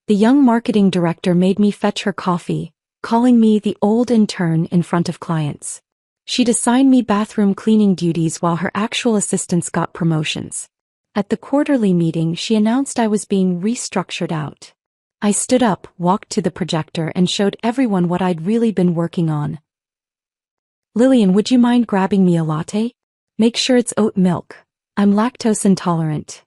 The young marketing director made me fetch her coffee, calling me the old intern in front of clients. She'd assign me bathroom cleaning duties while her actual assistants got promotions. At the quarterly meeting, she announced I was being restructured out. I stood up, walked to the projector, and showed everyone what I'd really been working on. "Lillian, would you mind grabbing me a latte? Make sure it's oat milk. I'm lactose intolerant."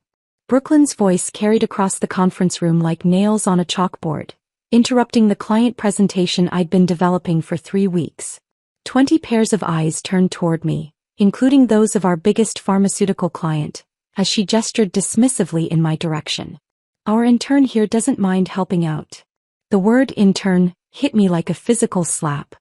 Brooklyn's voice carried across the conference room like nails on a chalkboard, interrupting the client presentation I'd been developing for 3 weeks. 20 pairs of eyes turned toward me, including those of our biggest pharmaceutical client, as she gestured dismissively in my direction. "Our intern here doesn't mind helping out." The word intern hit me like a physical slap.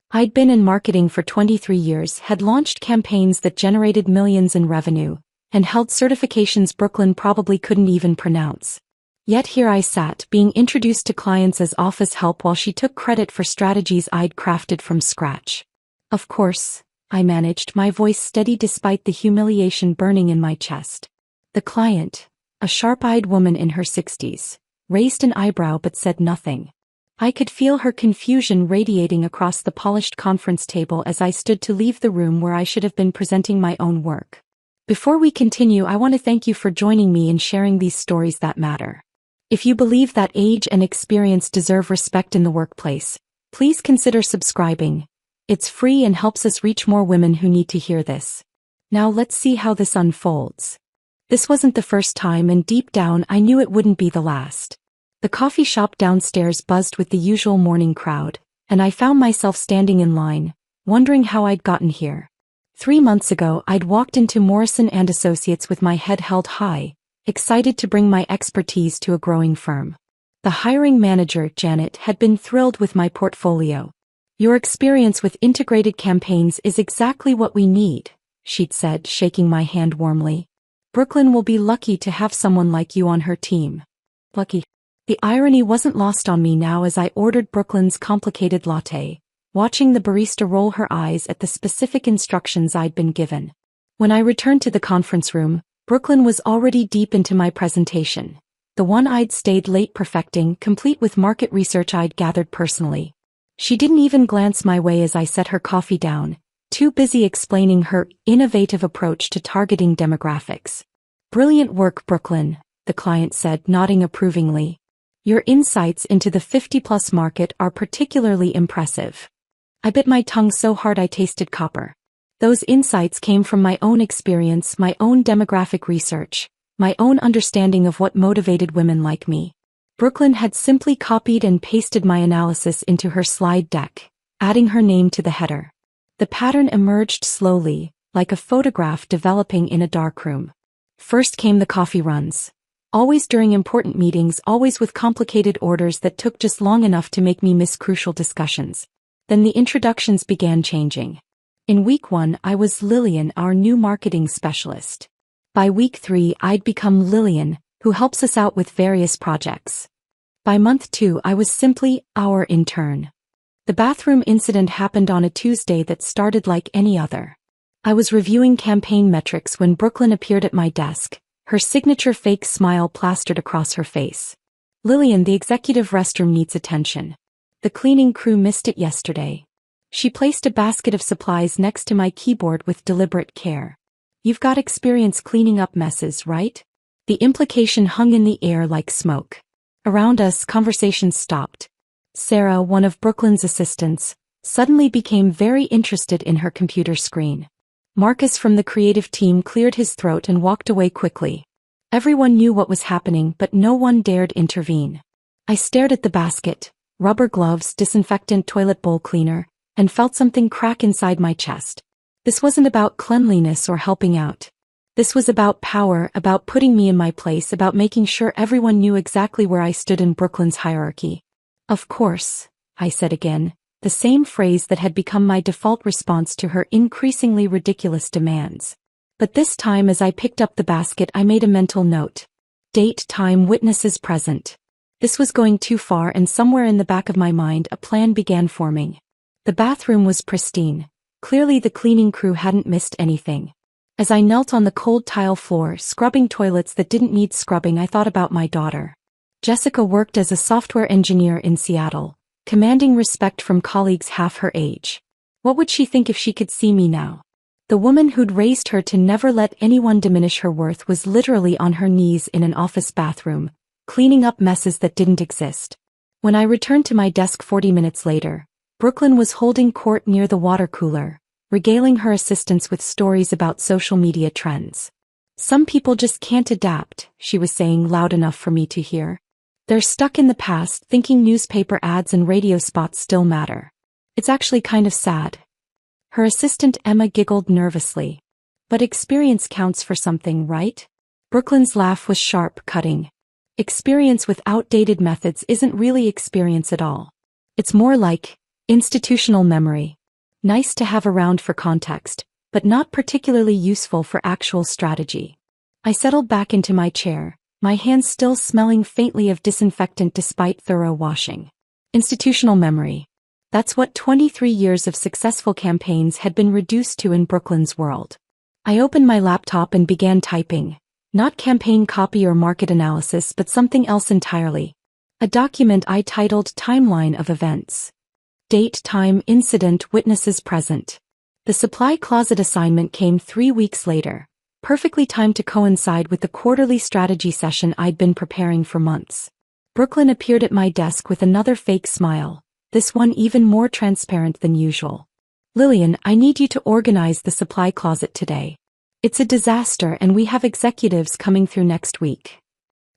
I'd been in marketing for 23 years, had launched campaigns that generated millions in revenue, and held certifications Brooklyn probably couldn't even pronounce. Yet here I sat, being introduced to clients as office help while she took credit for strategies I'd crafted from scratch. "Of course," I managed, my voice steady despite the humiliation burning in my chest. The client, a sharp-eyed woman in her 60s, raised an eyebrow but said nothing. I could feel her confusion radiating across the polished conference table as I stood to leave the room where I should have been presenting my own work. "Before we continue, I want to thank you for joining me in sharing these stories that matter. If you believe that age and experience deserve respect in the workplace, please consider subscribing. It's free and helps us reach more women who need to hear this. Now let's see how this unfolds." This wasn't the first time, and deep down I knew it wouldn't be the last. The coffee shop downstairs buzzed with the usual morning crowd, and I found myself standing in line, wondering how I'd gotten here. 3 months ago, I'd walked into Morrison & Associates with my head held high, excited to bring my expertise to a growing firm. The hiring manager, Janet, had been thrilled with my portfolio. "Your experience with integrated campaigns is exactly what we need," she'd said, shaking my hand warmly. "Brooklyn will be lucky to have someone like you on her team." Lucky. The irony wasn't lost on me now as I ordered Brooklyn's complicated latte, watching the barista roll her eyes at the specific instructions I'd been given. When I returned to the conference room, Brooklyn was already deep into my presentation, the one I'd stayed late perfecting, complete with market research I'd gathered personally. She didn't even glance my way as I set her coffee down, too busy explaining her innovative approach to targeting demographics. "Brilliant work, Brooklyn," the client said, nodding approvingly. "Your insights into the 50-plus market are particularly impressive." I bit my tongue so hard I tasted copper. Those insights came from my own experience, my own demographic research, my own understanding of what motivated women like me. Brooklyn had simply copied and pasted my analysis into her slide deck, adding her name to the header. The pattern emerged slowly, like a photograph developing in a darkroom. First came the coffee runs. Always during important meetings, always with complicated orders that took just long enough to make me miss crucial discussions. Then the introductions began changing. In week 1, I was Lillian, our new marketing specialist. By week 3, I'd become Lillian, who helps us out with various projects. By month 2, I was simply our intern. The bathroom incident happened on a Tuesday that started like any other. I was reviewing campaign metrics when Brooklyn appeared at my desk, her signature fake smile plastered across her face. "Lillian, the executive restroom needs attention. The cleaning crew missed it yesterday." She placed a basket of supplies next to my keyboard with deliberate care. "You've got experience cleaning up messes, right?" The implication hung in the air like smoke. Around us, conversations stopped. Sarah, one of Brooklyn's assistants, suddenly became very interested in her computer screen. Marcus from the creative team cleared his throat and walked away quickly. Everyone knew what was happening, but no one dared intervene. I stared at the basket, rubber gloves, disinfectant, toilet bowl cleaner, and felt something crack inside my chest. This wasn't about cleanliness or helping out. This was about power, about putting me in my place, about making sure everyone knew exactly where I stood in Brooklyn's hierarchy. "Of course," I said again, the same phrase that had become my default response to her increasingly ridiculous demands. But this time as I picked up the basket I made a mental note. Date, time, witnesses present. This was going too far, and somewhere in the back of my mind a plan began forming. The bathroom was pristine. Clearly the cleaning crew hadn't missed anything. As I knelt on the cold tile floor, scrubbing toilets that didn't need scrubbing, I thought about my daughter. Jessica worked as a software engineer in Seattle, commanding respect from colleagues half her age. What would she think if she could see me now? The woman who'd raised her to never let anyone diminish her worth was literally on her knees in an office bathroom, cleaning up messes that didn't exist. When I returned to my desk 40 minutes later, Brooklyn was holding court near the water cooler, regaling her assistants with stories about social media trends. Some people just can't adapt, she was saying loud enough for me to hear. They're stuck in the past thinking newspaper ads and radio spots still matter. It's actually kind of sad. Her assistant Emma giggled nervously. But experience counts for something, right? Brooklyn's laugh was sharp, cutting. Experience with outdated methods isn't really experience at all. It's more like institutional memory. Nice to have around for context, but not particularly useful for actual strategy. I settled back into my chair, my hands still smelling faintly of disinfectant despite thorough washing. Institutional memory. That's what 23 years of successful campaigns had been reduced to in Brooklyn's world. I opened my laptop and began typing. Not campaign copy or market analysis, but something else entirely. A document I titled Timeline of Events. Date, time, incident, witnesses present. The supply closet assignment came 3 weeks later, perfectly timed to coincide with the quarterly strategy session I'd been preparing for months. Brooklyn appeared at my desk with another fake smile, this one even more transparent than usual. Lillian, I need you to organize the supply closet today. It's a disaster and we have executives coming through next week.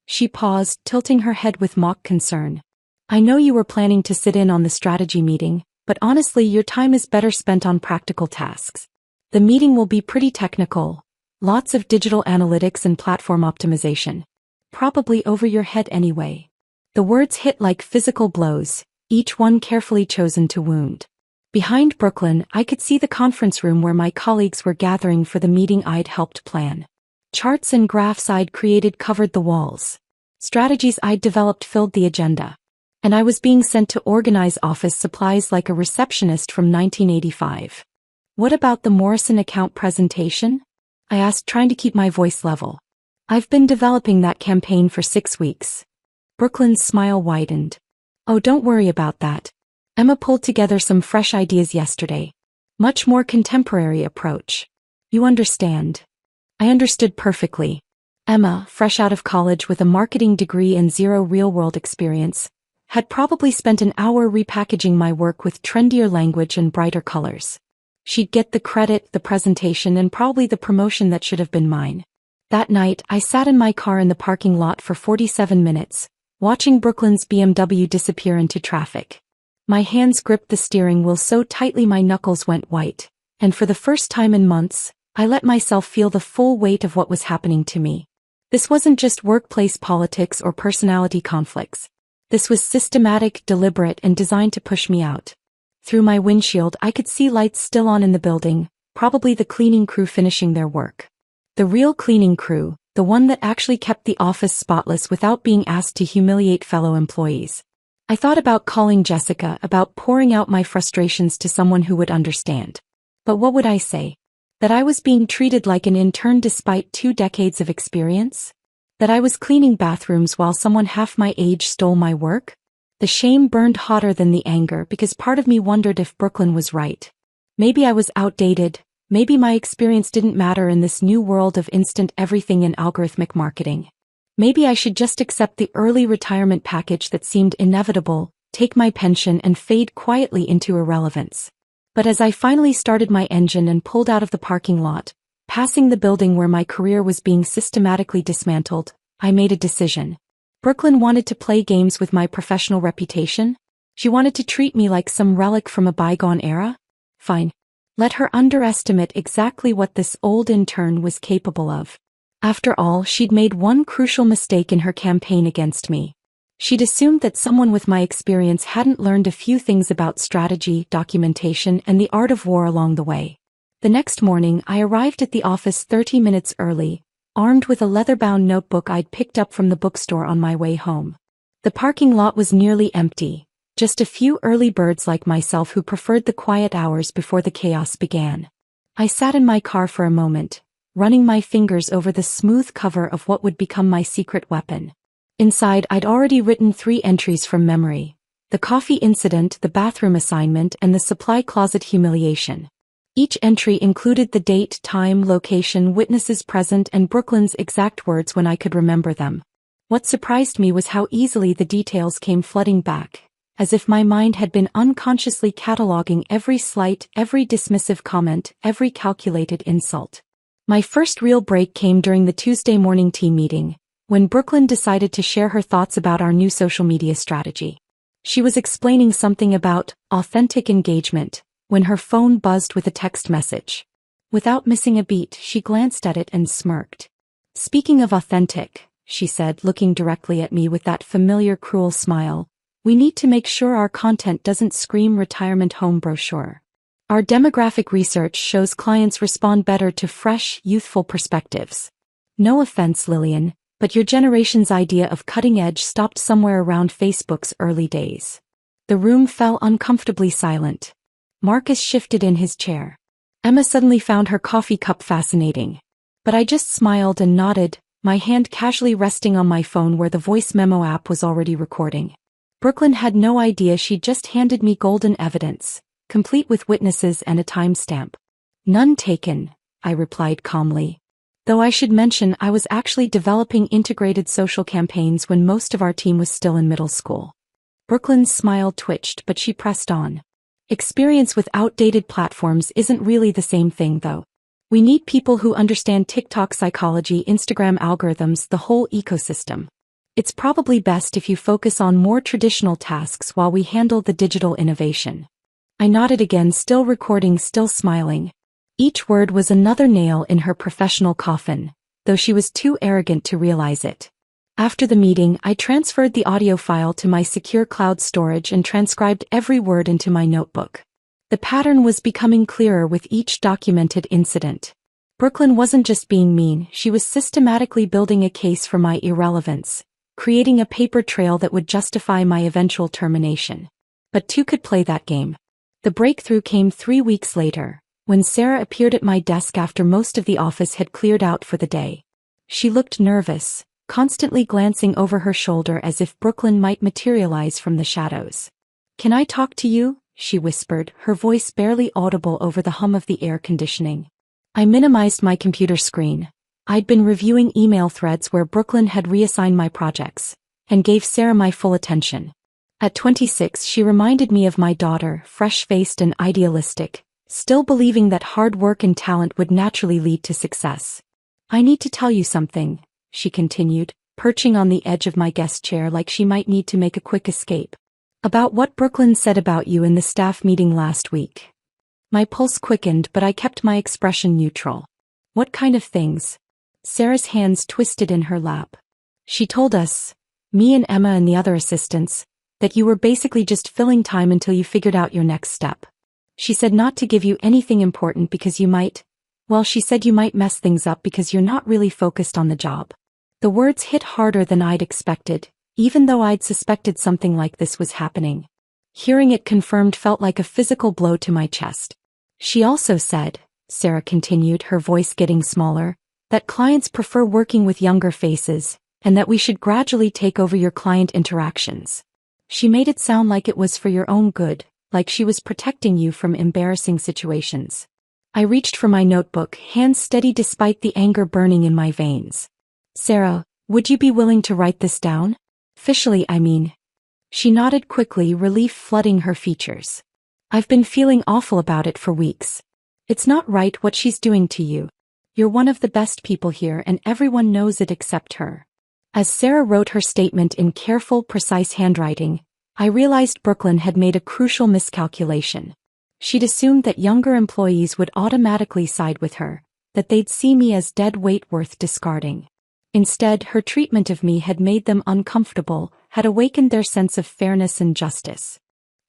She paused, tilting her head with mock concern. I know you were planning to sit in on the strategy meeting, but honestly your time is better spent on practical tasks. The meeting will be pretty technical. Lots of digital analytics and platform optimization. Probably over your head anyway. The words hit like physical blows, each one carefully chosen to wound. Behind Brooklyn, I could see the conference room where my colleagues were gathering for the meeting I'd helped plan. Charts and graphs I'd created covered the walls. Strategies I'd developed filled the agenda. And I was being sent to organize office supplies like a receptionist from 1985. What about the Morrison account presentation? I asked, trying to keep my voice level. I've been developing that campaign for 6 weeks. Brooklyn's smile widened. Oh, don't worry about that. Emma pulled together some fresh ideas yesterday. Much more contemporary approach. You understand. I understood perfectly. Emma, fresh out of college with a marketing degree and zero real-world experience, had probably spent an hour repackaging my work with trendier language and brighter colors. She'd get the credit, the presentation, and probably the promotion that should have been mine. That night, I sat in my car in the parking lot for 47 minutes, watching Brooklyn's BMW disappear into traffic. My hands gripped the steering wheel so tightly my knuckles went white, and for the first time in months, I let myself feel the full weight of what was happening to me. This wasn't just workplace politics or personality conflicts. This was systematic, deliberate, and designed to push me out. Through my windshield, I could see lights still on in the building, probably the cleaning crew finishing their work. The real cleaning crew, the one that actually kept the office spotless without being asked to humiliate fellow employees. I thought about calling Jessica, about pouring out my frustrations to someone who would understand. But what would I say? That I was being treated like an intern despite 2 decades of experience? That I was cleaning bathrooms while someone half my age stole my work? The shame burned hotter than the anger because part of me wondered if Brooklyn was right. Maybe I was outdated, maybe my experience didn't matter in this new world of instant everything and algorithmic marketing. Maybe I should just accept the early retirement package that seemed inevitable, take my pension and fade quietly into irrelevance. But as I finally started my engine and pulled out of the parking lot, passing the building where my career was being systematically dismantled, I made a decision. Brooklyn wanted to play games with my professional reputation? She wanted to treat me like some relic from a bygone era? Fine. Let her underestimate exactly what this old intern was capable of. After all, she'd made one crucial mistake in her campaign against me. She'd assumed that someone with my experience hadn't learned a few things about strategy, documentation, and the art of war along the way. The next morning, I arrived at the office 30 minutes early, armed with a leather-bound notebook I'd picked up from the bookstore on my way home. The parking lot was nearly empty, just a few early birds like myself who preferred the quiet hours before the chaos began. I sat in my car for a moment, running my fingers over the smooth cover of what would become my secret weapon. Inside, I'd already written 3 entries from memory: the coffee incident, the bathroom assignment, and the supply closet humiliation. Each entry included the date, time, location, witnesses present, and Brooklyn's exact words when I could remember them. What surprised me was how easily the details came flooding back, as if my mind had been unconsciously cataloging every slight, every dismissive comment, every calculated insult. My first real break came during the Tuesday morning team meeting, when Brooklyn decided to share her thoughts about our new social media strategy. She was explaining something about authentic engagement when her phone buzzed with a text message. Without missing a beat, she glanced at it and smirked. "Speaking of authentic," she said, looking directly at me with that familiar cruel smile, "we need to make sure our content doesn't scream retirement home brochure. Our demographic research shows clients respond better to fresh, youthful perspectives. No offense, Lillian, but your generation's idea of cutting edge stopped somewhere around Facebook's early days." The room fell uncomfortably silent. Marcus shifted in his chair. Emma suddenly found her coffee cup fascinating. But I just smiled and nodded, my hand casually resting on my phone where the voice memo app was already recording. Brooklyn had no idea she'd just handed me golden evidence, complete with witnesses and a timestamp. "None taken," I replied calmly. Though I should mention I was actually developing integrated social campaigns when most of our team was still in middle school. Brooklyn's smile twitched, but she pressed on. "Experience with outdated platforms isn't really the same thing, though. We need people who understand TikTok psychology, Instagram algorithms, the whole ecosystem. It's probably best if you focus on more traditional tasks while we handle the digital innovation." I nodded again, still recording, still smiling. Each word was another nail in her professional coffin, though she was too arrogant to realize it. After the meeting, I transferred the audio file to my secure cloud storage and transcribed every word into my notebook. The pattern was becoming clearer with each documented incident. Brooklyn wasn't just being mean, she was systematically building a case for my irrelevance, creating a paper trail that would justify my eventual termination. But two could play that game. The breakthrough came 3 weeks later, when Sarah appeared at my desk after most of the office had cleared out for the day. She looked nervous, constantly glancing over her shoulder as if Brooklyn might materialize from the shadows. "Can I talk to you?" she whispered, her voice barely audible over the hum of the air conditioning. I minimized my computer screen. I'd been reviewing email threads where Brooklyn had reassigned my projects, and gave Sarah my full attention. At 26, she reminded me of my daughter, fresh-faced and idealistic, still believing that hard work and talent would naturally lead to success. "I need to tell you something," she continued, perching on the edge of my guest chair like she might need to make a quick escape. "About what Brooklyn said about you in the staff meeting last week." My pulse quickened, but I kept my expression neutral. "What kind of things?" Sarah's hands twisted in her lap. "She told us, me and Emma and the other assistants, that you were basically just filling time until you figured out your next step. She said not to give you anything important because you might, well, she said you might mess things up because you're not really focused on the job." The words hit harder than I'd expected, even though I'd suspected something like this was happening. Hearing it confirmed felt like a physical blow to my chest. "She also said," Sarah continued, her voice getting smaller, "that clients prefer working with younger faces, and that we should gradually take over your client interactions. She made it sound like it was for your own good, like she was protecting you from embarrassing situations." I reached for my notebook, hands steady despite the anger burning in my veins. "Sarah, would you be willing to write this down? Officially, I mean." She nodded quickly, relief flooding her features. "I've been feeling awful about it for weeks. It's not right what she's doing to you. You're one of the best people here and everyone knows it except her." As Sarah wrote her statement in careful, precise handwriting, I realized Brooklyn had made a crucial miscalculation. She'd assumed that younger employees would automatically side with her, that they'd see me as dead weight worth discarding. Instead, her treatment of me had made them uncomfortable, had awakened their sense of fairness and justice.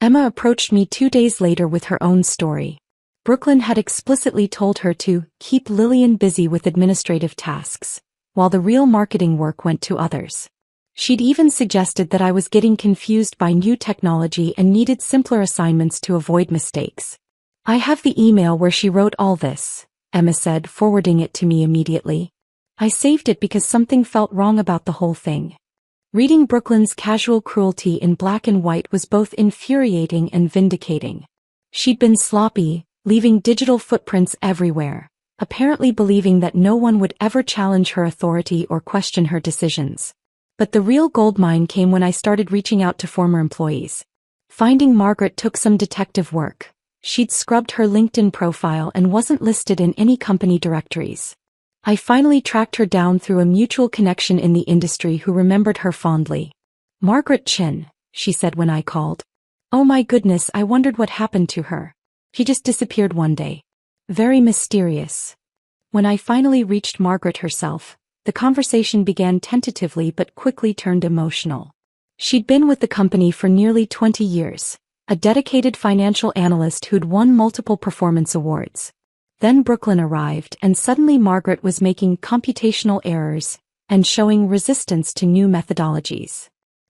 Emma approached me 2 days later with her own story. Brooklyn had explicitly told her to keep Lillian busy with administrative tasks, while the real marketing work went to others. She'd even suggested that I was getting confused by new technology and needed simpler assignments to avoid mistakes. "I have the email where she wrote all this," Emma said, forwarding it to me immediately. "I saved it because something felt wrong about the whole thing." Reading Brooklyn's casual cruelty in black and white was both infuriating and vindicating. She'd been sloppy, leaving digital footprints everywhere, apparently believing that no one would ever challenge her authority or question her decisions. But the real goldmine came when I started reaching out to former employees. Finding Margaret took some detective work. She'd scrubbed her LinkedIn profile and wasn't listed in any company directories. I finally tracked her down through a mutual connection in the industry who remembered her fondly. "Margaret Chin," she said when I called. "Oh my goodness, I wondered what happened to her. She just disappeared one day. Very mysterious." When I finally reached Margaret herself, the conversation began tentatively but quickly turned emotional. She'd been with the company for nearly 20 years, a dedicated financial analyst who'd won multiple performance awards. Then Brooklyn arrived, and suddenly Margaret was making computational errors and showing resistance to new methodologies.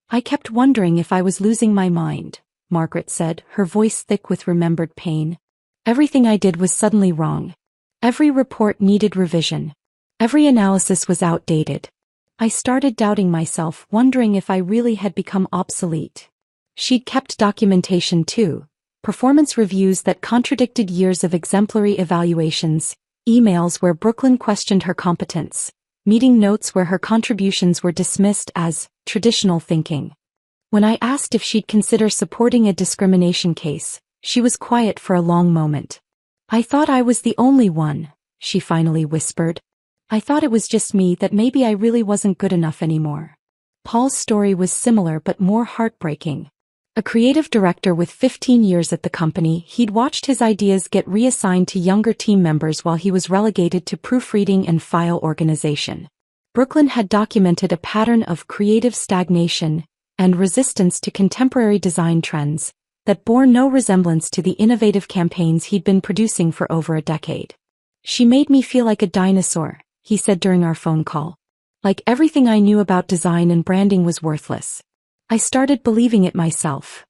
"I kept wondering if I was losing my mind," Margaret said, her voice thick with remembered pain. "Everything I did was suddenly wrong. Every report needed revision. Every analysis was outdated. I started doubting myself, wondering if I really had become obsolete." She'd kept documentation too. Performance reviews that contradicted years of exemplary evaluations, emails where Brooklyn questioned her competence, meeting notes where her contributions were dismissed as traditional thinking. When I asked if she'd consider supporting a discrimination case, she was quiet for a long moment. "I thought I was the only one," she finally whispered. "I thought it was just me, that maybe I really wasn't good enough anymore." Paul's story was similar but more heartbreaking. A creative director with 15 years at the company, he'd watched his ideas get reassigned to younger team members while he was relegated to proofreading and file organization. Brooklyn had documented a pattern of creative stagnation and resistance to contemporary design trends that bore no resemblance to the innovative campaigns he'd been producing for over a decade. "She made me feel like a dinosaur," he said during our phone call. "Like everything I knew about design and branding was worthless. I started believing it myself."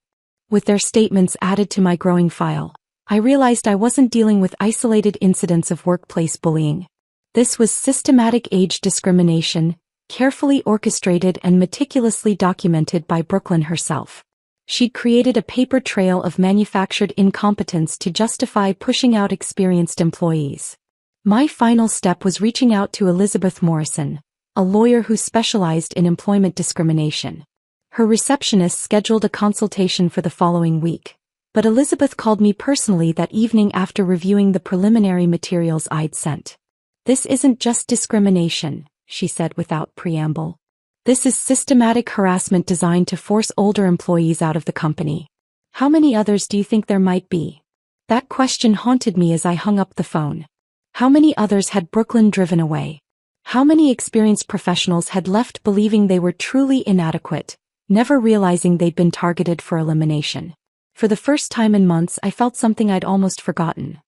With their statements added to my growing file, I realized I wasn't dealing with isolated incidents of workplace bullying. This was systematic age discrimination, carefully orchestrated and meticulously documented by Brooklyn herself. She'd created a paper trail of manufactured incompetence to justify pushing out experienced employees. My final step was reaching out to Elizabeth Morrison, a lawyer who specialized in employment discrimination. Her receptionist scheduled a consultation for the following week, but Elizabeth called me personally that evening after reviewing the preliminary materials I'd sent. "This isn't just discrimination," she said without preamble. "This is systematic harassment designed to force older employees out of the company. How many others do you think there might be?" That question haunted me as I hung up the phone. How many others had Brooklyn driven away? How many experienced professionals had left believing they were truly inadequate, never realizing they'd been targeted for elimination? For the first time in months, I felt something I'd almost forgotten.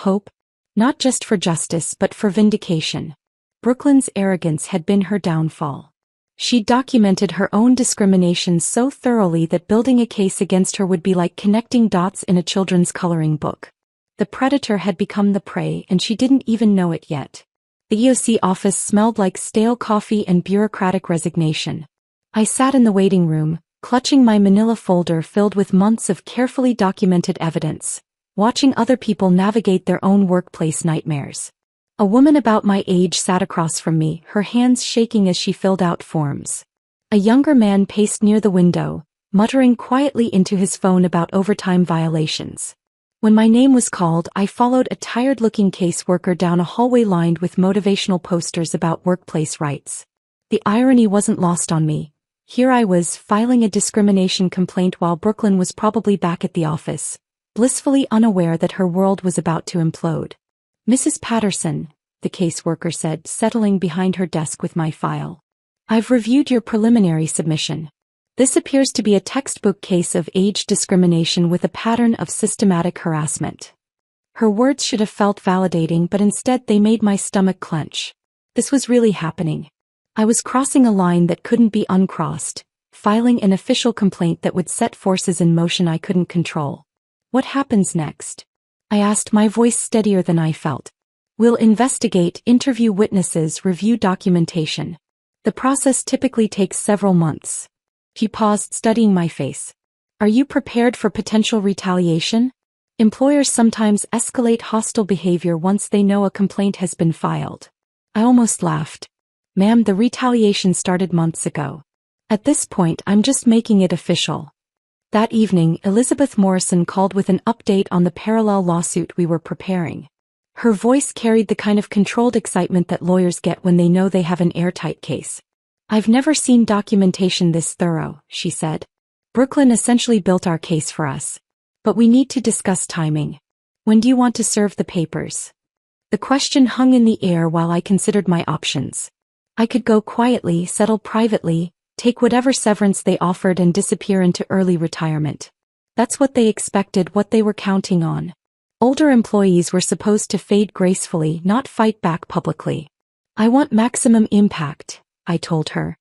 Hope. Not just for justice but for vindication. Brooklyn's arrogance had been her downfall. She documented her own discrimination so thoroughly that building a case against her would be like connecting dots in a children's coloring book. The predator had become the prey, and she didn't even know it yet. The EOC office smelled like stale coffee and bureaucratic resignation. I sat in the waiting room, clutching my manila folder filled with months of carefully documented evidence, watching other people navigate their own workplace nightmares. A woman about my age sat across from me, her hands shaking as she filled out forms. A younger man paced near the window, muttering quietly into his phone about overtime violations. When my name was called, I followed a tired-looking caseworker down a hallway lined with motivational posters about workplace rights. The irony wasn't lost on me. Here I was, filing a discrimination complaint while Brooklyn was probably back at the office, blissfully unaware that her world was about to implode. "Mrs. Patterson," the caseworker said, settling behind her desk with my file. "I've reviewed your preliminary submission. This appears to be a textbook case of age discrimination with a pattern of systematic harassment." Her words should have felt validating, but instead they made my stomach clench. This was really happening. I was crossing a line that couldn't be uncrossed, filing an official complaint that would set forces in motion I couldn't control. "What happens next?" I asked, my voice steadier than I felt. "We'll investigate, interview witnesses, review documentation." The process typically takes several months. He paused, studying my face. Are you prepared for potential retaliation? Employers sometimes escalate hostile behavior once they know a complaint has been filed. I almost laughed. Ma'am, the retaliation started months ago. At this point, I'm just making it official. That evening, Elizabeth Morrison called with an update on the parallel lawsuit we were preparing. Her voice carried the kind of controlled excitement that lawyers get when they know they have an airtight case. I've never seen documentation this thorough, she said. Brooklyn essentially built our case for us. But we need to discuss timing. When do you want to serve the papers? The question hung in the air while I considered my options. I could go quietly, settle privately, take whatever severance they offered and disappear into early retirement. That's what they expected, what they were counting on. Older employees were supposed to fade gracefully, not fight back publicly. I want maximum impact, I told her.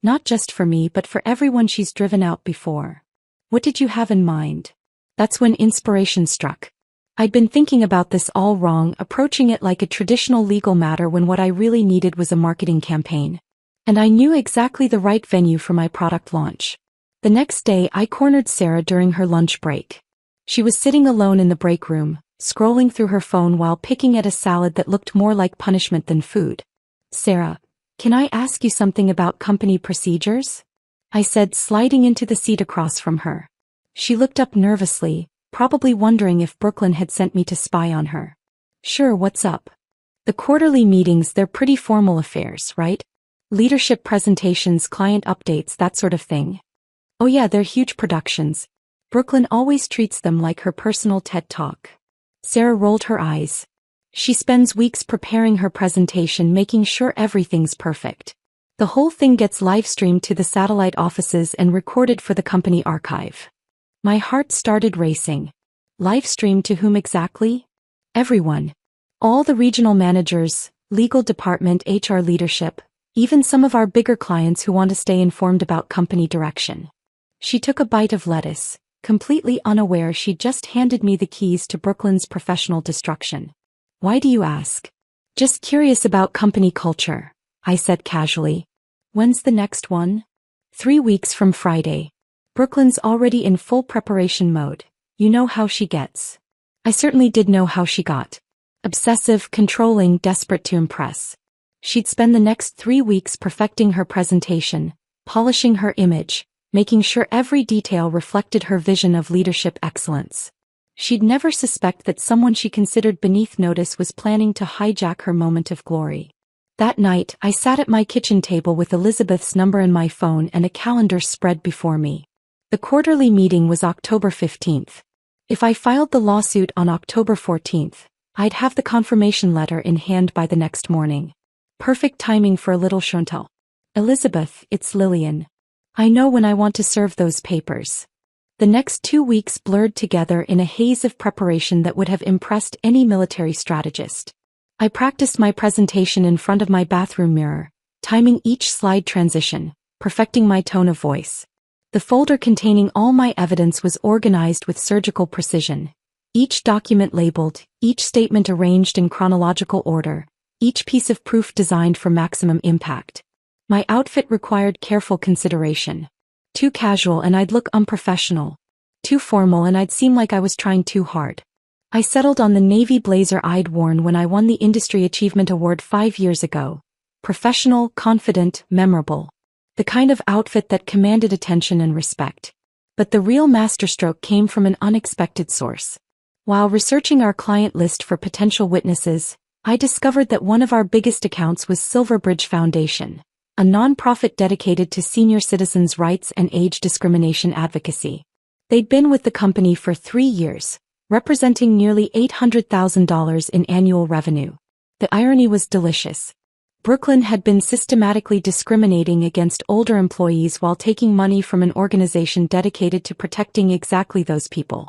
Not just for me but for everyone she's driven out before. What did you have in mind? That's when inspiration struck. I'd been thinking about this all wrong, approaching it like a traditional legal matter when what I really needed was a marketing campaign. And I knew exactly the right venue for my product launch. The next day I cornered Sarah during her lunch break. She was sitting alone in the break room, scrolling through her phone while picking at a salad that looked more like punishment than food. Sarah, can I ask you something about company procedures? I said, sliding into the seat across from her. She looked up nervously, probably wondering if Brooklyn had sent me to spy on her. Sure, what's up? The quarterly meetings, they're pretty formal affairs, right? Leadership presentations, client updates, that sort of thing. Oh yeah, they're huge productions. Brooklyn always treats them like her personal TED Talk. Sarah rolled her eyes. She spends weeks preparing her presentation, making sure everything's perfect. The whole thing gets live-streamed to the satellite offices and recorded for the company archive. My heart started racing. Live-streamed to whom exactly? Everyone. All the regional managers, legal department, HR leadership, even some of our bigger clients who want to stay informed about company direction. She took a bite of lettuce, completely unaware she'd just handed me the keys to Brooklyn's professional destruction. Why do you ask? Just curious about company culture, I said casually. When's the next one? 3 weeks from Friday. Brooklyn's already in full preparation mode. You know how she gets. I certainly did know how she got. Obsessive, controlling, desperate to impress. She'd spend the next 3 weeks perfecting her presentation, polishing her image, making sure every detail reflected her vision of leadership excellence. She'd never suspect that someone she considered beneath notice was planning to hijack her moment of glory. That night, I sat at my kitchen table with Elizabeth's number in my phone and a calendar spread before me. The quarterly meeting was October 15th. If I filed the lawsuit on October 14th, I'd have the confirmation letter in hand by the next morning. Perfect timing for a little chantal. Elizabeth, it's Lillian. I know when I want to serve those papers. The next 2 weeks blurred together in a haze of preparation that would have impressed any military strategist. I practiced my presentation in front of my bathroom mirror, timing each slide transition, perfecting my tone of voice. The folder containing all my evidence was organized with surgical precision. Each document labeled, each statement arranged in chronological order, each piece of proof designed for maximum impact. My outfit required careful consideration. Too casual and I'd look unprofessional. Too formal and I'd seem like I was trying too hard. I settled on the navy blazer I'd worn when I won the Industry Achievement Award 5 years ago. Professional, confident, memorable. The kind of outfit that commanded attention and respect. But the real masterstroke came from an unexpected source. While researching our client list for potential witnesses, I discovered that one of our biggest accounts was Silverbridge Foundation, a nonprofit dedicated to senior citizens' rights and age discrimination advocacy. They'd been with the company for 3 years, representing nearly $800,000 in annual revenue. The irony was delicious. Brooklyn had been systematically discriminating against older employees while taking money from an organization dedicated to protecting exactly those people.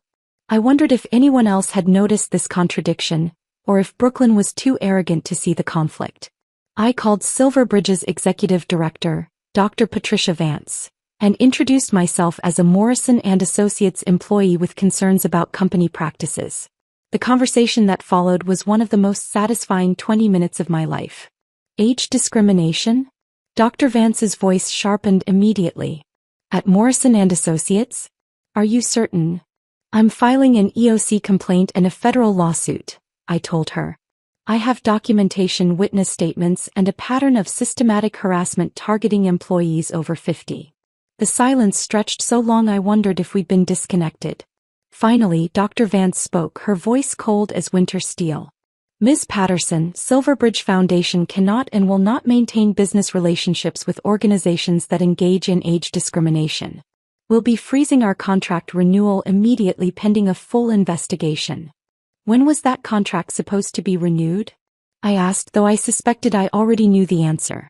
I wondered if anyone else had noticed this contradiction, or if Brooklyn was too arrogant to see the conflict. I called Silverbridge's executive director, Dr. Patricia Vance, and introduced myself as a Morrison & Associates employee with concerns about company practices. The conversation that followed was one of the most satisfying 20 minutes of my life. Age discrimination? Dr. Vance's voice sharpened immediately. At Morrison and Associates? Are you certain? I'm filing an EOC complaint and a federal lawsuit, I told her. I have documentation, witness statements, and a pattern of systematic harassment targeting employees over 50. The silence stretched so long I wondered if we'd been disconnected. Finally, Dr. Vance spoke, her voice cold as winter steel. Ms. Patterson, Silverbridge Foundation cannot and will not maintain business relationships with organizations that engage in age discrimination. We'll be freezing our contract renewal immediately pending a full investigation. When was that contract supposed to be renewed? I asked, though I suspected I already knew the answer.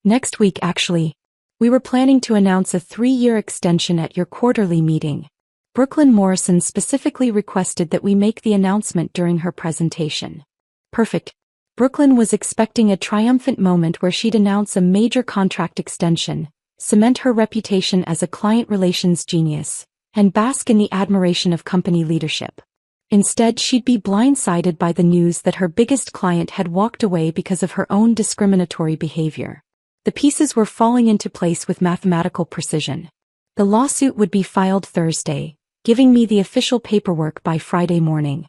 Next week, actually. We were planning to announce a 3-year extension at your quarterly meeting. Brooklyn Morrison specifically requested that we make the announcement during her presentation. Perfect. Brooklyn was expecting a triumphant moment where she'd announce a major contract extension, cement her reputation as a client relations genius, and bask in the admiration of company leadership. Instead, she'd be blindsided by the news that her biggest client had walked away because of her own discriminatory behavior. The pieces were falling into place with mathematical precision. The lawsuit would be filed Thursday, giving me the official paperwork by Friday morning.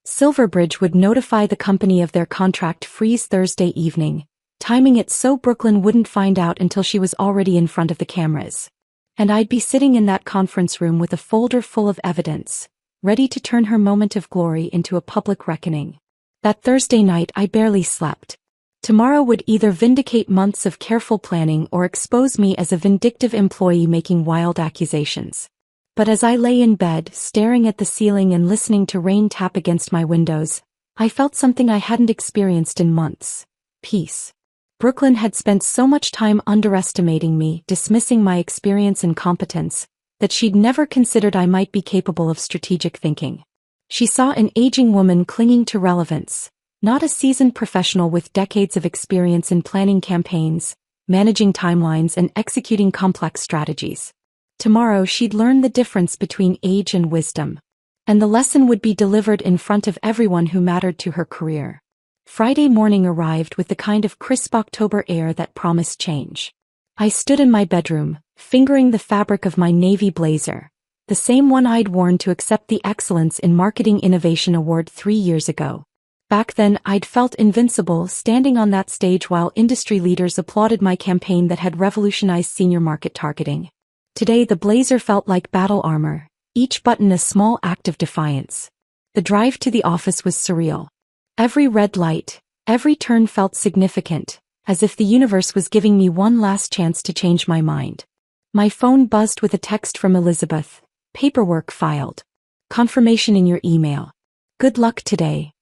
Silverbridge would notify the company of their contract freeze Thursday evening, timing it so Brooklyn wouldn't find out until she was already in front of the cameras. And I'd be sitting in that conference room with a folder full of evidence, ready to turn her moment of glory into a public reckoning. That Thursday night I barely slept. Tomorrow would either vindicate months of careful planning or expose me as a vindictive employee making wild accusations. But as I lay in bed, staring at the ceiling and listening to rain tap against my windows, I felt something I hadn't experienced in months. Peace. Brooklyn had spent so much time underestimating me, dismissing my experience and competence, that she'd never considered I might be capable of strategic thinking. She saw an aging woman clinging to relevance, not a seasoned professional with decades of experience in planning campaigns, managing timelines, and executing complex strategies. Tomorrow she'd learn the difference between age and wisdom. And the lesson would be delivered in front of everyone who mattered to her career. Friday morning arrived with the kind of crisp October air that promised change. I stood in my bedroom, fingering the fabric of my navy blazer, the same one I'd worn to accept the Excellence in Marketing Innovation Award 3 years ago. Back then, I'd felt invincible standing on that stage while industry leaders applauded my campaign that had revolutionized senior market targeting. Today the blazer felt like battle armor, each button a small act of defiance. The drive to the office was surreal. Every red light, every turn felt significant, as if the universe was giving me one last chance to change my mind. My phone buzzed with a text from Elizabeth. Paperwork filed. Confirmation in your email. Good luck today.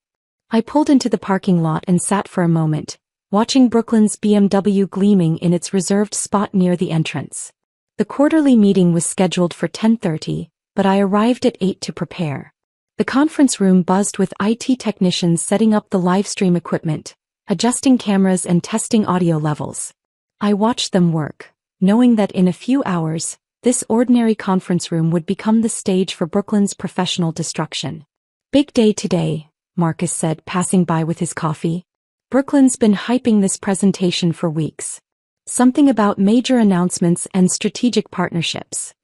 I pulled into the parking lot and sat for a moment, watching Brooklyn's BMW gleaming in its reserved spot near the entrance. The quarterly meeting was scheduled for 10:30, but I arrived at 8 to prepare. The conference room buzzed with IT technicians setting up the livestream equipment, adjusting cameras and testing audio levels. I watched them work, knowing that in a few hours, this ordinary conference room would become the stage for Brooklyn's professional destruction. Big day today, Marcus said, passing by with his coffee. Brooklyn's been hyping this presentation for weeks. Something about major announcements and strategic partnerships.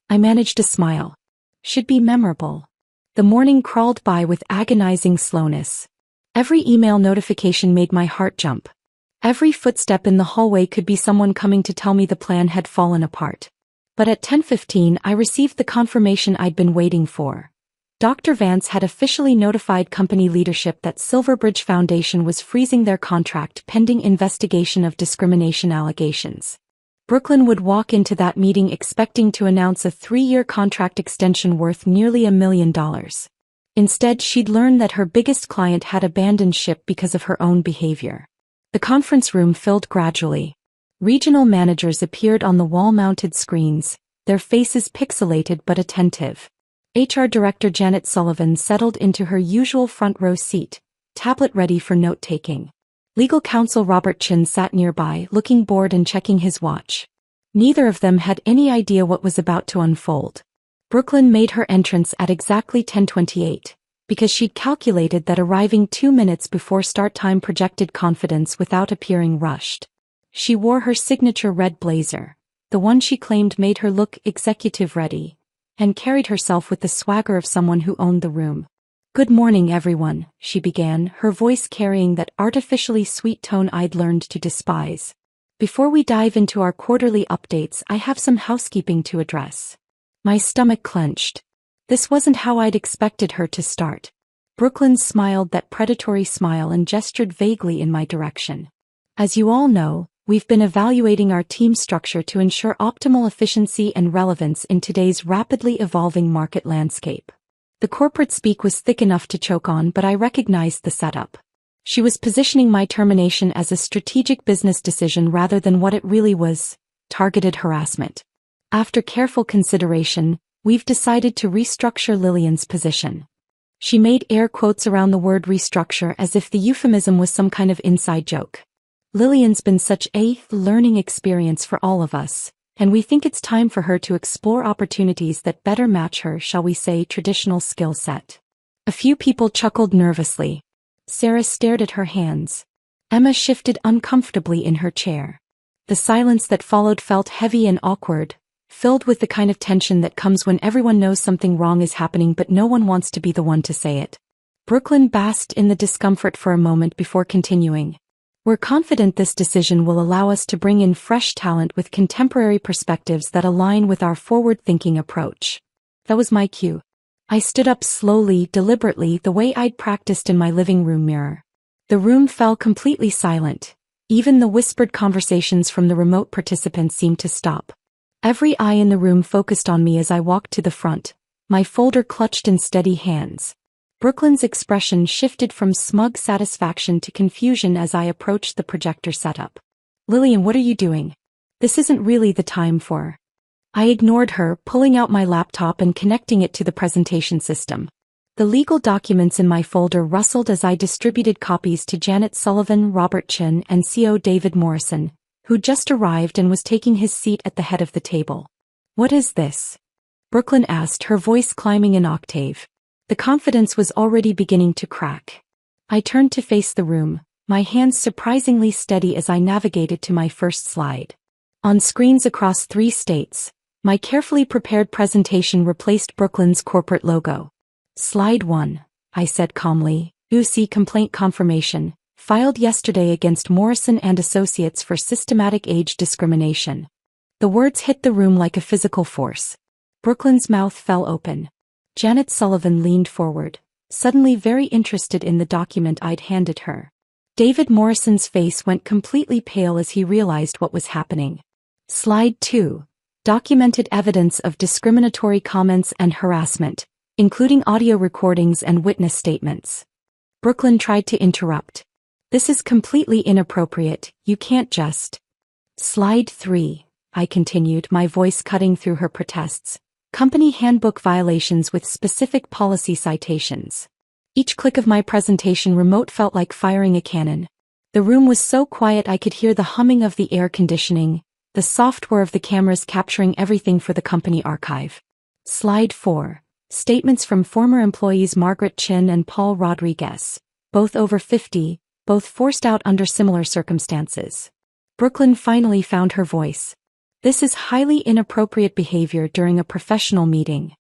I managed a smile. Should be memorable. The morning crawled by with agonizing slowness. Every email notification made my heart jump. Every footstep in the hallway could be someone coming to tell me the plan had fallen apart. But at 10:15 I received the confirmation I'd been waiting for. Dr. Vance had officially notified company leadership that Silverbridge Foundation was freezing their contract pending investigation of discrimination allegations. Brooklyn would walk into that meeting expecting to announce a 3-year contract extension worth nearly $1 million. Instead, she'd learn that her biggest client had abandoned ship because of her own behavior. The conference room filled gradually. Regional managers appeared on the wall-mounted screens, their faces pixelated but attentive. HR Director Janet Sullivan settled into her usual front-row seat, tablet ready for note-taking. Legal counsel Robert Chin sat nearby, looking bored and checking his watch. Neither of them had any idea what was about to unfold. Brooklyn made her entrance at exactly 10:28, because she'd calculated that arriving 2 minutes before start time projected confidence without appearing rushed. She wore her signature red blazer, the one she claimed made her look executive-ready, and carried herself with the swagger of someone who owned the room. "Good morning, everyone," she began, her voice carrying that artificially sweet tone I'd learned to despise. "Before we dive into our quarterly updates, I have some housekeeping to address." My stomach clenched. This wasn't how I'd expected her to start. Brooklyn smiled that predatory smile and gestured vaguely in my direction. "As you all know, we've been evaluating our team structure to ensure optimal efficiency and relevance in today's rapidly evolving market landscape." The corporate speak was thick enough to choke on, but I recognized the setup. She was positioning my termination as a strategic business decision rather than what it really was: targeted harassment. "After careful consideration, we've decided to restructure Lillian's position." She made air quotes around the word restructure as if the euphemism was some kind of inside joke. "Lillian's been such a learning experience for all of us, and we think it's time for her to explore opportunities that better match her, shall we say, traditional skill set." A few people chuckled nervously. Sarah stared at her hands. Emma shifted uncomfortably in her chair. The silence that followed felt heavy and awkward, filled with the kind of tension that comes when everyone knows something wrong is happening but no one wants to be the one to say it. Brooklyn basked in the discomfort for a moment before continuing. "We're confident this decision will allow us to bring in fresh talent with contemporary perspectives that align with our forward-thinking approach." That was my cue. I stood up slowly, deliberately, the way I'd practiced in my living room mirror. The room fell completely silent. Even the whispered conversations from the remote participants seemed to stop. Every eye in the room focused on me as I walked to the front, my folder clutched in steady hands. Brooklyn's expression shifted from smug satisfaction to confusion as I approached the projector setup. "Lillian, what are you doing? This isn't really the time for..." I ignored her, pulling out my laptop and connecting it to the presentation system. The legal documents in my folder rustled as I distributed copies to Janet Sullivan, Robert Chin, and CO David Morrison, who just arrived and was taking his seat at the head of the table. "What is this?" Brooklyn asked, her voice climbing an octave. The confidence was already beginning to crack. I turned to face the room, my hands surprisingly steady as I navigated to my first slide. On screens across 3 states, my carefully prepared presentation replaced Brooklyn's corporate logo. "Slide 1, I said calmly. "UC complaint confirmation, filed yesterday against Morrison and Associates for systematic age discrimination." The words hit the room like a physical force. Brooklyn's mouth fell open. Janet Sullivan leaned forward, suddenly very interested in the document I'd handed her. David Morrison's face went completely pale as he realized what was happening. "Slide 2. Documented evidence of discriminatory comments and harassment, including audio recordings and witness statements." Brooklyn tried to interrupt. "This is completely inappropriate, you can't just..." "Slide 3, I continued, my voice cutting through her protests. "Company handbook violations with specific policy citations." Each click of my presentation remote felt like firing a cannon. The room was so quiet I could hear the humming of the air conditioning, the soft whir of the cameras capturing everything for the company archive. "Slide 4. Statements from former employees Margaret Chin and Paul Rodriguez, both over 50, both forced out under similar circumstances." Brooklyn finally found her voice. "This is highly inappropriate behavior during a professional meeting."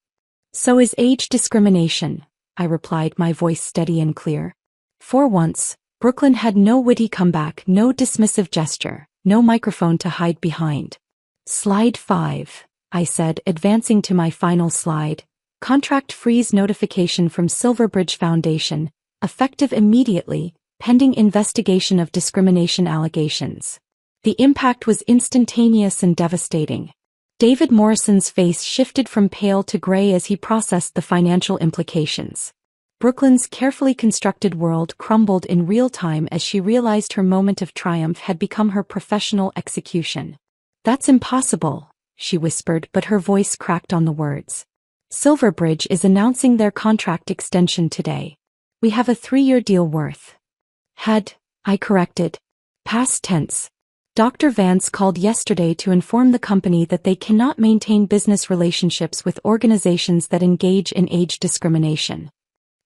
"So is age discrimination," I replied, my voice steady and clear. For once, Brooklyn had no witty comeback, no dismissive gesture, no microphone to hide behind. "Slide 5, I said, advancing to my final slide. "Contract freeze notification from Silverbridge Foundation, effective immediately, pending investigation of discrimination allegations." The impact was instantaneous and devastating. David Morrison's face shifted from pale to gray as he processed the financial implications. Brooklyn's carefully constructed world crumbled in real time as she realized her moment of triumph had become her professional execution. "That's impossible," she whispered, but her voice cracked on the words. "Silverbridge is announcing their contract extension today. We have a 3-year deal worth..." I corrected. Past tense. Dr. Vance called yesterday to inform the company that they cannot maintain business relationships with organizations that engage in age discrimination.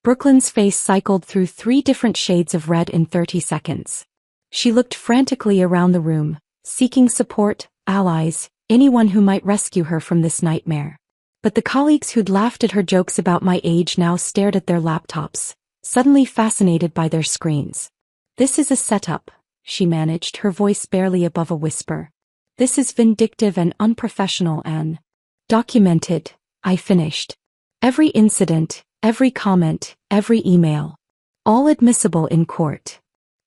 Brooklyn's face cycled through 3 different shades of red in 30 seconds. She looked frantically around the room, seeking support, allies, anyone who might rescue her from this nightmare. But the colleagues who'd laughed at her jokes about my age now stared at their laptops, suddenly fascinated by their screens. "This is a setup," she managed, her voice barely above a whisper. "This is vindictive and unprofessional and documented," I finished. "Every incident, every comment, every email. All admissible in court."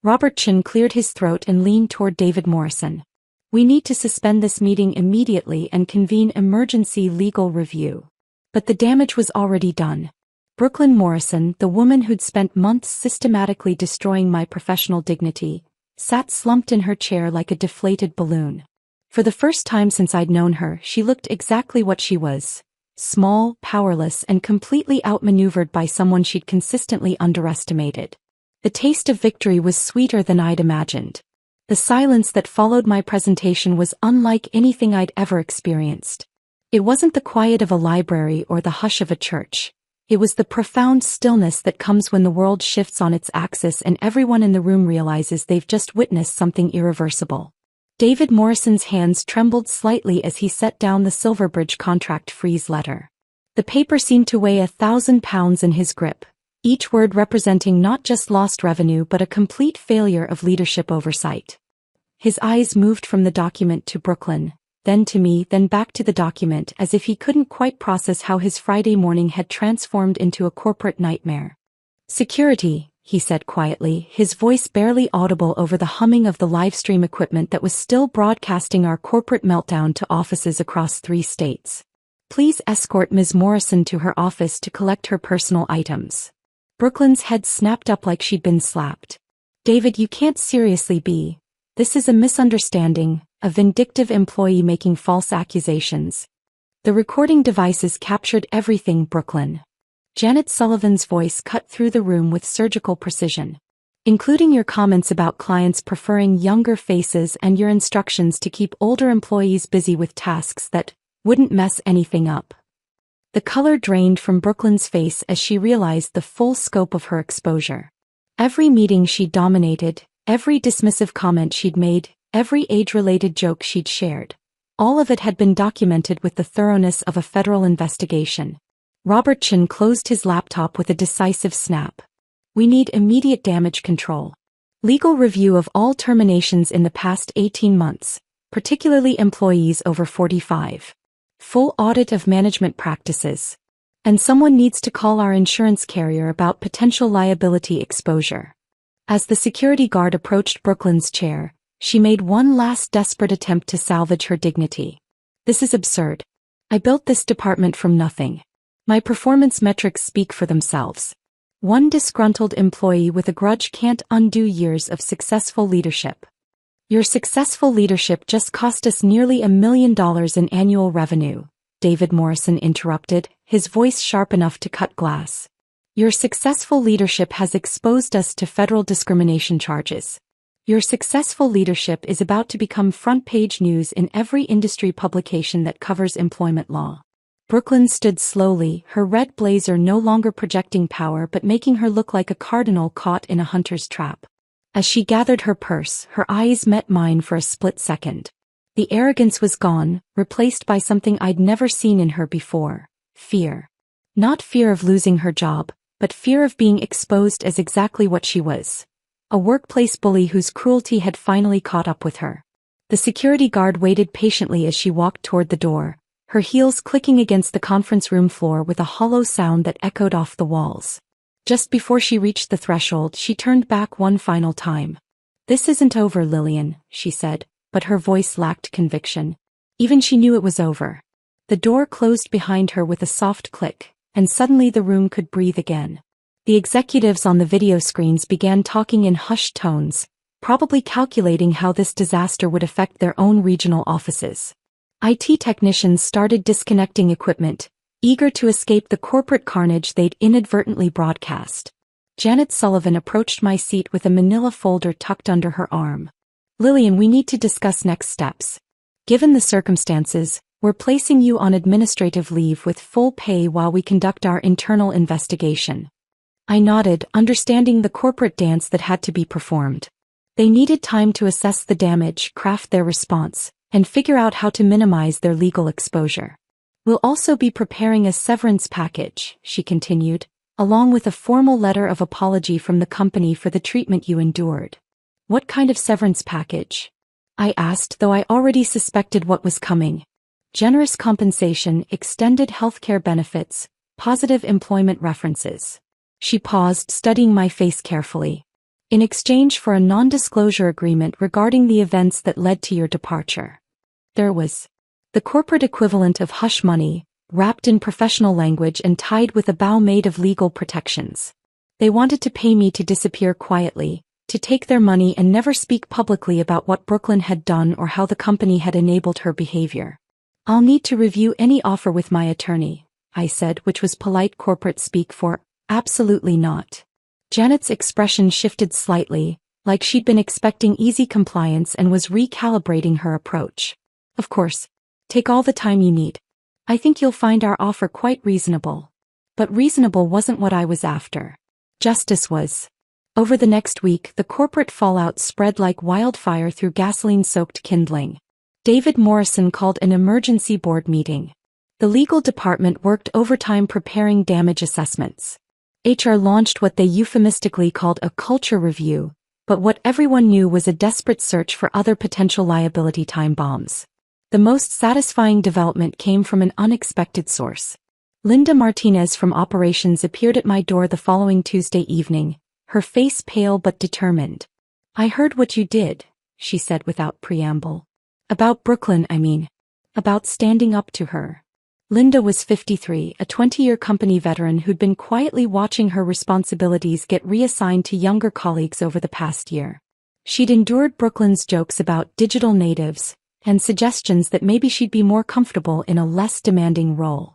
Robert Chin cleared his throat and leaned toward David Morrison. "We need to suspend this meeting immediately and convene emergency legal review." But the damage was already done. Brooklyn Morrison, the woman who'd spent months systematically destroying my professional dignity, sat slumped in her chair like a deflated balloon. For the first time since I'd known her, she looked exactly what she was: small, powerless, and completely outmaneuvered by someone she'd consistently underestimated. The taste of victory was sweeter than I'd imagined. The silence that followed my presentation was unlike anything I'd ever experienced. It wasn't the quiet of a library or the hush of a church. It was the profound stillness that comes when the world shifts on its axis and everyone in the room realizes they've just witnessed something irreversible. David Morrison's hands trembled slightly as he set down the Silverbridge contract freeze letter. The paper seemed to weigh 1,000 pounds in his grip, each word representing not just lost revenue but a complete failure of leadership oversight. His eyes moved from the document to Brooklyn, then to me, then back to the document, as if he couldn't quite process how his Friday morning had transformed into a corporate nightmare. "Security," he said quietly, his voice barely audible over the humming of the livestream equipment that was still broadcasting our corporate meltdown to offices across 3 states. "Please escort Ms. Morrison to her office to collect her personal items." Brooklyn's head snapped up like she'd been slapped. "David, you can't seriously be. This is a misunderstanding, a vindictive employee making false accusations." "The recording devices captured everything, Brooklyn." Janet Sullivan's voice cut through the room with surgical precision. "Including your comments about clients preferring younger faces and your instructions to keep older employees busy with tasks that wouldn't mess anything up." The color drained from Brooklyn's face as she realized the full scope of her exposure. Every meeting she'd dominated, every dismissive comment she'd made, every age-related joke she'd shared. All of it had been documented with the thoroughness of a federal investigation. Robert Chin closed his laptop with a decisive snap. "We need immediate damage control. Legal review of all terminations in the past 18 months, particularly employees over 45. Full audit of management practices. And someone needs to call our insurance carrier about potential liability exposure." As the security guard approached Brooklyn's chair, she made one last desperate attempt to salvage her dignity. "This is absurd. I built this department from nothing. My performance metrics speak for themselves. One disgruntled employee with a grudge can't undo years of successful leadership." "Your successful leadership just cost us nearly $1 million in annual revenue," David Morrison interrupted, his voice sharp enough to cut glass. "Your successful leadership has exposed us to federal discrimination charges. Your successful leadership is about to become front-page news in every industry publication that covers employment law." Brooklyn stood slowly, her red blazer no longer projecting power but making her look like a cardinal caught in a hunter's trap. As she gathered her purse, her eyes met mine for a split second. The arrogance was gone, replaced by something I'd never seen in her before: fear. Not fear of losing her job, but fear of being exposed as exactly what she was: a workplace bully whose cruelty had finally caught up with her. The security guard waited patiently as she walked toward the door, her heels clicking against the conference room floor with a hollow sound that echoed off the walls. Just before she reached the threshold, she turned back one final time. "This isn't over, Lillian," she said, but her voice lacked conviction. Even she knew it was over. The door closed behind her with a soft click, and suddenly the room could breathe again. The executives on the video screens began talking in hushed tones, probably calculating how this disaster would affect their own regional offices. IT technicians started disconnecting equipment, eager to escape the corporate carnage they'd inadvertently broadcast. Janet Sullivan approached my seat with a manila folder tucked under her arm. "Lillian, we need to discuss next steps. Given the circumstances, we're placing you on administrative leave with full pay while we conduct our internal investigation." I nodded, understanding the corporate dance that had to be performed. They needed time to assess the damage, craft their response, and figure out how to minimize their legal exposure. We'll also be preparing a severance package, she continued, along with a formal letter of apology from the company for the treatment you endured. What kind of severance package? I asked, though I already suspected what was coming. Generous compensation, extended healthcare benefits, positive employment references. She paused, studying my face carefully. In exchange for a non-disclosure agreement regarding the events that led to your departure. There was the corporate equivalent of hush money, wrapped in professional language and tied with a bow made of legal protections. They wanted to pay me to disappear quietly, to take their money and never speak publicly about what Brooklyn had done or how the company had enabled her behavior. I'll need to review any offer with my attorney, I said, which was polite corporate speak for absolutely not. Janet's expression shifted slightly, like she'd been expecting easy compliance and was recalibrating her approach. Of course. Take all the time you need. I think you'll find our offer quite reasonable. But reasonable wasn't what I was after. Justice was. Over the next week, the corporate fallout spread like wildfire through gasoline-soaked kindling. David Morrison called an emergency board meeting. The legal department worked overtime preparing damage assessments. HR launched what they euphemistically called a culture review, but what everyone knew was a desperate search for other potential liability time bombs. The most satisfying development came from an unexpected source. Linda Martinez from operations appeared at my door the following Tuesday evening, her face pale but determined. I heard what you did, she said without preamble. About Brooklyn, I mean. About standing up to her. Linda was 53, a 20-year company veteran who'd been quietly watching her responsibilities get reassigned to younger colleagues over the past year. She'd endured Brooklyn's jokes about digital natives, and suggestions that maybe she'd be more comfortable in a less demanding role.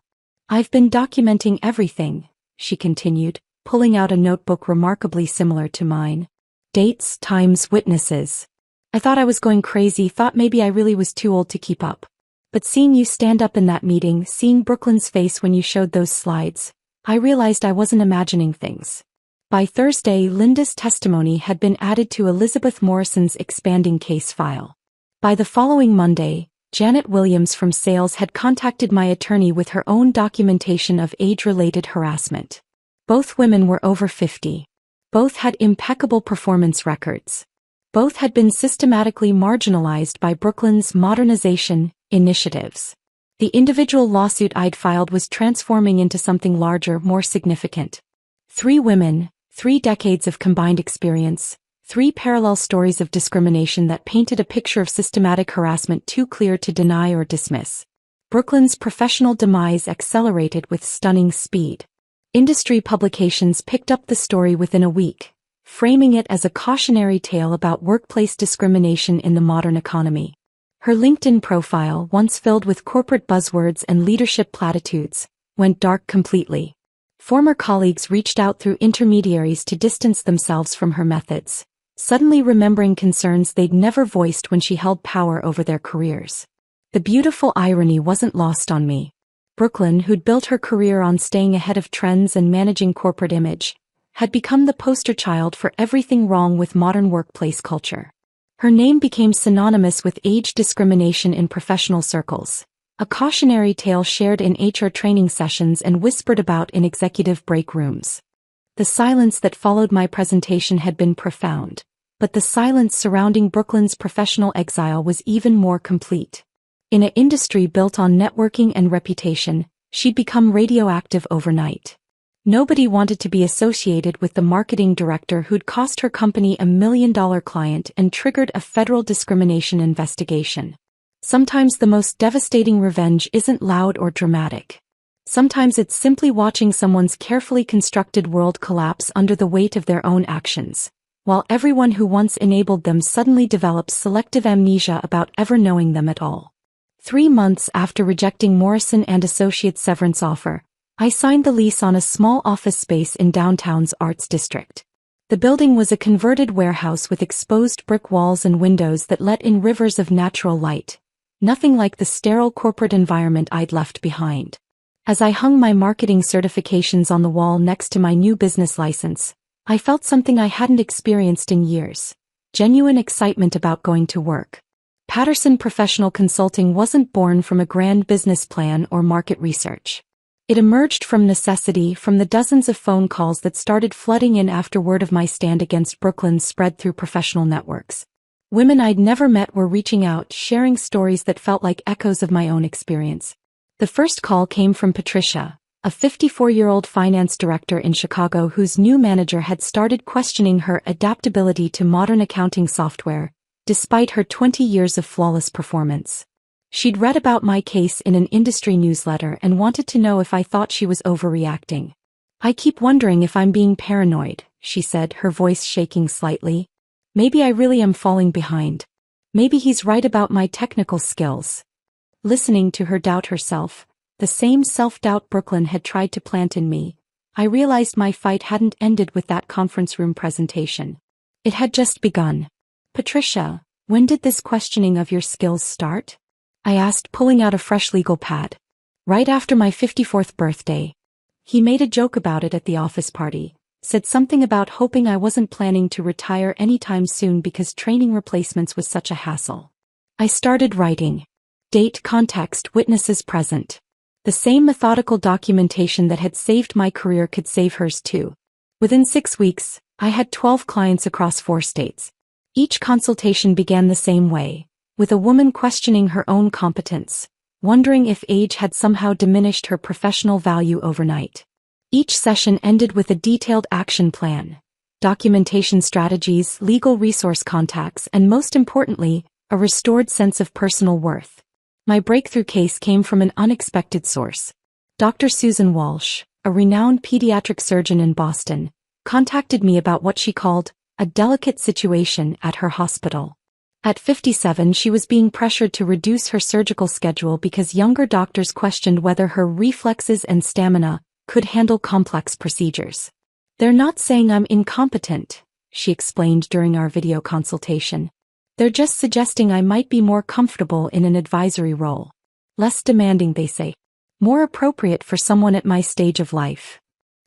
I've been documenting everything, she continued, pulling out a notebook remarkably similar to mine. Dates, times, witnesses. I thought I was going crazy, thought maybe I really was too old to keep up. But seeing you stand up in that meeting, seeing Brooklyn's face when you showed those slides, I realized I wasn't imagining things. By Thursday, Linda's testimony had been added to Elizabeth Morrison's expanding case file. By the following Monday, Janet Williams from sales had contacted my attorney with her own documentation of age-related harassment. Both women were over 50. Both had impeccable performance records. Both had been systematically marginalized by Brooklyn's modernization initiatives. The individual lawsuit I'd filed was transforming into something larger, more significant. 3 women, 3 decades of combined experience, 3 parallel stories of discrimination that painted a picture of systematic harassment too clear to deny or dismiss. Brooklyn's professional demise accelerated with stunning speed. Industry publications picked up the story within a week, framing it as a cautionary tale about workplace discrimination in the modern economy. Her LinkedIn profile, once filled with corporate buzzwords and leadership platitudes, went dark completely. Former colleagues reached out through intermediaries to distance themselves from her methods, suddenly remembering concerns they'd never voiced when she held power over their careers. The beautiful irony wasn't lost on me. Brooklyn, who'd built her career on staying ahead of trends and managing corporate image, had become the poster child for everything wrong with modern workplace culture. Her name became synonymous with age discrimination in professional circles, a cautionary tale shared in HR training sessions and whispered about in executive break rooms. The silence that followed my presentation had been profound, but the silence surrounding Brooklyn's professional exile was even more complete. In an industry built on networking and reputation, she'd become radioactive overnight. Nobody wanted to be associated with the marketing director who'd cost her company $1 million client and triggered a federal discrimination investigation. Sometimes the most devastating revenge isn't loud or dramatic. Sometimes it's simply watching someone's carefully constructed world collapse under the weight of their own actions, while everyone who once enabled them suddenly develops selective amnesia about ever knowing them at all. 3 months after rejecting Morrison & Associates' severance offer, I signed the lease on a small office space in downtown's Arts District. The building was a converted warehouse with exposed brick walls and windows that let in rivers of natural light, nothing like the sterile corporate environment I'd left behind. As I hung my marketing certifications on the wall next to my new business license, I felt something I hadn't experienced in years. genuine excitement about going to work. Patterson Professional Consulting wasn't born from a grand business plan or market research. It emerged from necessity, from the dozens of phone calls that started flooding in after word of my stand against Brooklyn spread through professional networks. Women I'd never met were reaching out, sharing stories that felt like echoes of my own experience. The first call came from Patricia, a 54-year-old finance director in Chicago whose new manager had started questioning her adaptability to modern accounting software, despite her 20 years of flawless performance. She'd read about my case in an industry newsletter and wanted to know if I thought she was overreacting. "I keep wondering if I'm being paranoid," she said, her voice shaking slightly. "Maybe I really am falling behind. Maybe he's right about my technical skills." Listening to her doubt herself, the same self-doubt Brooklyn had tried to plant in me, I realized my fight hadn't ended with that conference room presentation. It had just begun. "Patricia, when did this questioning of your skills start?" I asked, pulling out a fresh legal pad. "Right after my 54th birthday. He made a joke about it at the office party, said something about hoping I wasn't planning to retire anytime soon because training replacements was such a hassle." I started writing. Date, context, witnesses present. The same methodical documentation that had saved my career could save hers too. Within 6 weeks, I had 12 clients across 4 states. Each consultation began the same way, with a woman questioning her own competence, wondering if age had somehow diminished her professional value overnight. Each session ended with a detailed action plan, documentation strategies, legal resource contacts, and most importantly, a restored sense of personal worth. My breakthrough case came from an unexpected source. Dr. Susan Walsh, a renowned pediatric surgeon in Boston, contacted me about what she called a delicate situation at her hospital. At 57, she was being pressured to reduce her surgical schedule because younger doctors questioned whether her reflexes and stamina could handle complex procedures. "They're not saying I'm incompetent," she explained during our video consultation. "They're just suggesting I might be more comfortable in an advisory role. Less demanding, they say. More appropriate for someone at my stage of life."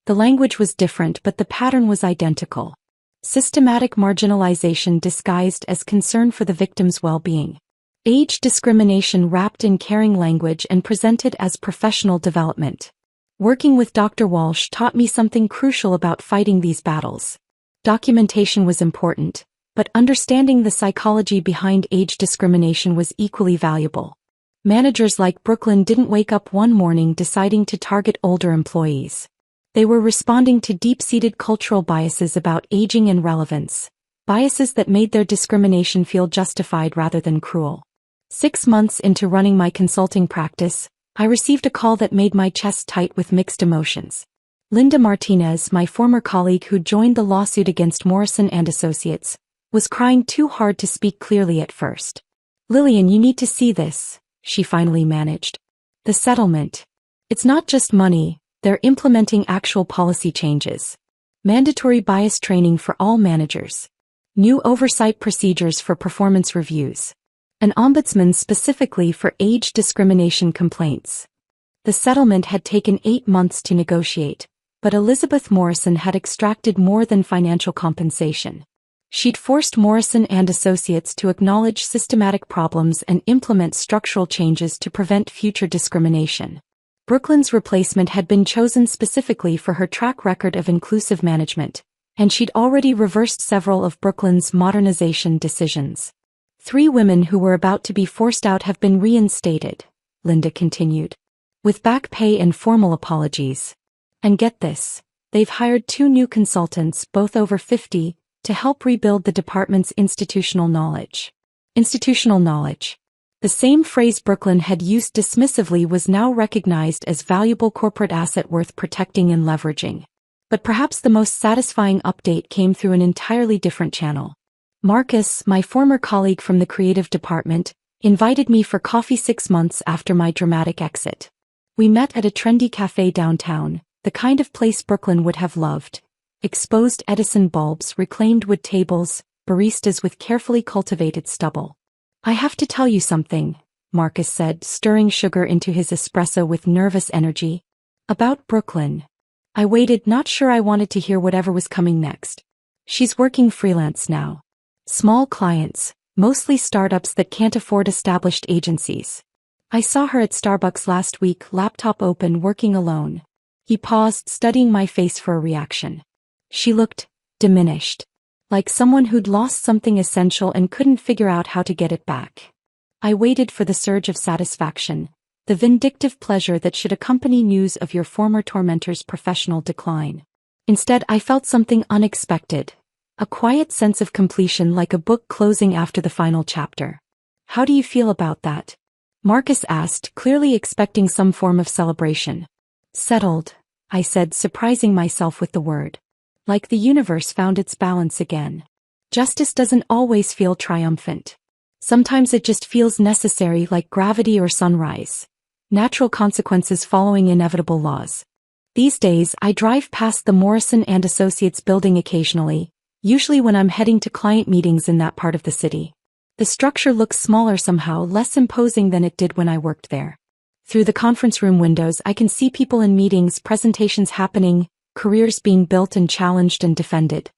The language was different, but the pattern was identical. Systematic marginalization disguised as concern for the victim's well-being. Age discrimination wrapped in caring language and presented as professional development. Working with Dr. Walsh taught me something crucial about fighting these battles. Documentation was important, but understanding the psychology behind age discrimination was equally valuable. Managers like Brooklyn didn't wake up one morning deciding to target older employees. They were responding to deep-seated cultural biases about aging and relevance, biases that made their discrimination feel justified rather than cruel. 6 months into running my consulting practice, I received a call that made my chest tight with mixed emotions. Linda Martinez, my former colleague who joined the lawsuit against Morrison and Associates, was crying too hard to speak clearly at first. "Lillian, you need to see this," she finally managed. "The settlement. It's not just money. They're implementing actual policy changes. Mandatory bias training for all managers. New oversight procedures for performance reviews. An ombudsman specifically for age discrimination complaints." The settlement had taken 8 months to negotiate, but Elizabeth Morrison had extracted more than financial compensation. She'd forced Morrison and Associates to acknowledge systematic problems and implement structural changes to prevent future discrimination. Brooklyn's replacement had been chosen specifically for her track record of inclusive management, and she'd already reversed several of Brooklyn's modernization decisions. 3 women who were about to be forced out have been reinstated, Linda continued, with back pay and formal apologies. And get this, they've hired 2 new consultants, both over 50, to help rebuild the department's institutional knowledge. Institutional knowledge. The same phrase Brooklyn had used dismissively was now recognized as valuable corporate asset worth protecting and leveraging. But perhaps the most satisfying update came through an entirely different channel. Marcus, my former colleague from the creative department, invited me for coffee 6 months after my dramatic exit. We met at a trendy cafe downtown, the kind of place Brooklyn would have loved. Exposed Edison bulbs, reclaimed wood tables, baristas with carefully cultivated stubble. "I have to tell you something," Marcus said, stirring sugar into his espresso with nervous energy. "About Brooklyn." I waited, not sure I wanted to hear whatever was coming next. "She's working freelance now. Small clients, mostly startups that can't afford established agencies. I saw her at Starbucks last week, laptop open, working alone. He paused, studying my face for a reaction. She looked diminished, like someone who'd lost something essential and couldn't figure out how to get it back. I waited for the surge of satisfaction, the vindictive pleasure that should accompany news of your former tormentor's professional decline. Instead, I felt something unexpected, a quiet sense of completion, like a book closing after the final chapter. How do you feel about that? Marcus asked, clearly expecting some form of celebration. Settled, I said, surprising myself with the word. Like the universe found its balance again. Justice doesn't always feel triumphant. Sometimes it just feels necessary, like gravity or sunrise. Natural consequences following inevitable laws. These days, I drive past the Morrison and Associates building occasionally, usually when I'm heading to client meetings in that part of the city. The structure looks smaller somehow, less imposing than it did when I worked there. Through the conference room windows, I can see people in meetings, presentations happening, careers being built and challenged and defended.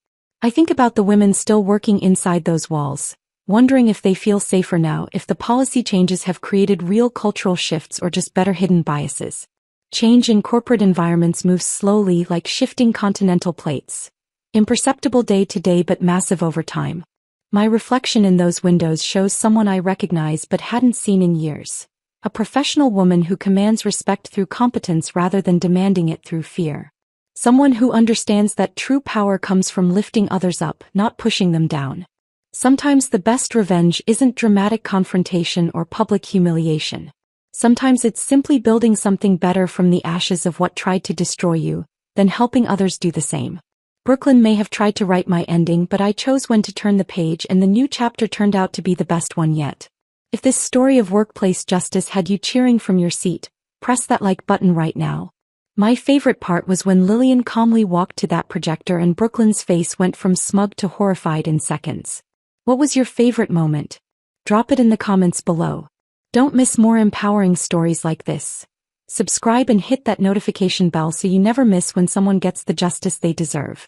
I think about the women still working inside those walls, wondering if they feel safer now, if the policy changes have created real cultural shifts or just better hidden biases. Change in corporate environments moves slowly, like shifting continental plates. Imperceptible day to day but massive over time. My reflection in those windows shows someone I recognize but hadn't seen in years. A professional woman who commands respect through competence rather than demanding it through fear. Someone who understands that true power comes from lifting others up, not pushing them down. Sometimes the best revenge isn't dramatic confrontation or public humiliation. Sometimes it's simply building something better from the ashes of what tried to destroy you, then helping others do the same. Brooklyn may have tried to write my ending, but I chose when to turn the page, and the new chapter turned out to be the best one yet. If this story of workplace justice had you cheering from your seat, press that like button right now. My favorite part was when Lillian calmly walked to that projector and Brooklyn's face went from smug to horrified in seconds. What was your favorite moment? Drop it in the comments below. Don't miss more empowering stories like this. Subscribe and hit that notification bell so you never miss when someone gets the justice they deserve.